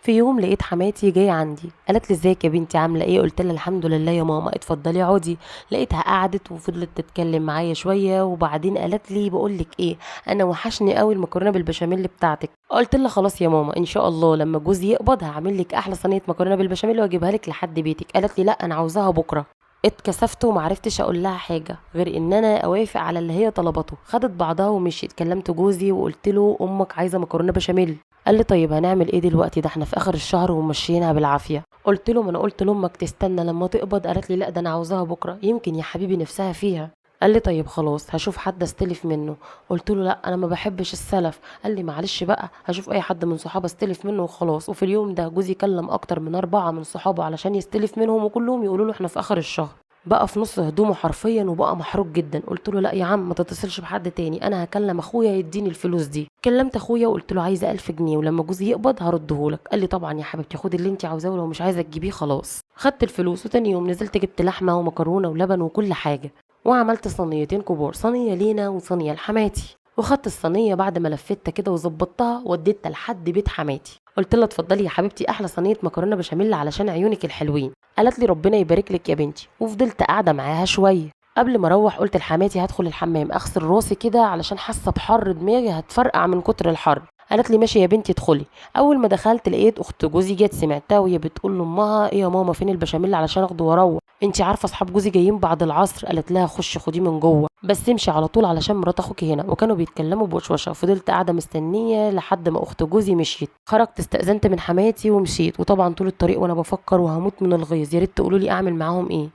في يوم لقيت حماتي جايه عندي، قالت لي ازيك يا بنتي عامله ايه؟ قلت لها الحمد لله يا ماما. اتفضلي اقعدي. لقيتها قعدت وفضلت تتكلم معايا شويه، وبعدين قالت لي بقول لك ايه، انا وحشني قوي المكرونه بالبشاميل بتاعتك. قلت لها خلاص يا ماما، ان شاء الله لما جوزي يقبض هعمل لك احلى صينيه مكرونه بالبشاميل واجيبها لك لحد بيتك. قالت لي لا انا عاوزاها بكره. اتكسفت ومعرفتش اقول لها حاجه غير ان انا اوافق على اللي هي طلبته. خدت بعضها ومشيت. كلمت جوزي وقلت له امك عايزه مكرونه بشاميل. قال لي طيب هنعمل ايه دلوقتي؟ ده احنا في اخر الشهر ومشينا بالعافيه. قلت له ما انا قلت لامك تستنى لما تقبض. قالت لي لا ده انا عاوزاها بكره، يمكن يا حبيبي نفسها فيها. قال لي طيب خلاص هشوف حد استلف منه. قلت له لا انا ما بحبش السلف. قال لي معلش بقى هشوف اي حد من صحابه استلف منه وخلاص. وفي اليوم ده جوزي كلم اكتر من 4 من صحابه علشان يستلف منهم، وكلهم يقولوا له احنا في اخر الشهر. بقى في نص هدومه حرفيا وبقى محروق جدا. قلت له لا يا عم ما تتصلش بحد تاني، انا هكلم اخويا يديني الفلوس دي. كلمت اخويا وقلت له عايزه 1000 جنيه ولما جوزي يقبض هردهولك. قال لي طبعا يا حبيبتي خدي اللي انت عاوزاه، ولو مش عايزه تجيبيه خلاص. خدت الفلوس وتاني يوم نزلت جبت لحمه ومكرونه ولبن وكل حاجه، وعملت صينيتين كبار، صينيه لينا وصينيه لحماتي. وخدت الصينيه بعد ما لفتها كده وظبطتها وديتها لحد بيت حماتي. قلت لها اتفضلي يا حبيبتي احلى صينيه مكرونه بشاميل علشان عيونك الحلوين. قالت لي ربنا يبارك لك يا بنتي. وفضلت قاعده معاها شويه. قبل ما اروح قلت لحماتي هدخل الحمام اغسل راسي كده علشان حاسه بحر دماغي هتفرقع من كتر الحر. قالت لي ماشي يا بنتي ادخلي. اول ما دخلت لقيت اخت جوزي جت، سمعتها وهي بتقول لامها ايه يا ماما فين البشاميل علشان اخده واروح؟ انتي عارفه اصحاب جوزي جايين بعد العصر. قالت لها خشي خديه من جوه بس امشي على طول علشان مرات اخوكي هنا. وكانوا بيتكلموا بوشوشه. فضلت قاعده مستنيه لحد ما اخت جوزي مشيت. خرجت استأذنت من حماتي ومشيت. وطبعا طول الطريق وانا بفكر وهموت من الغيظ، يا ريت تقولوا لي اعمل معاهم ايه.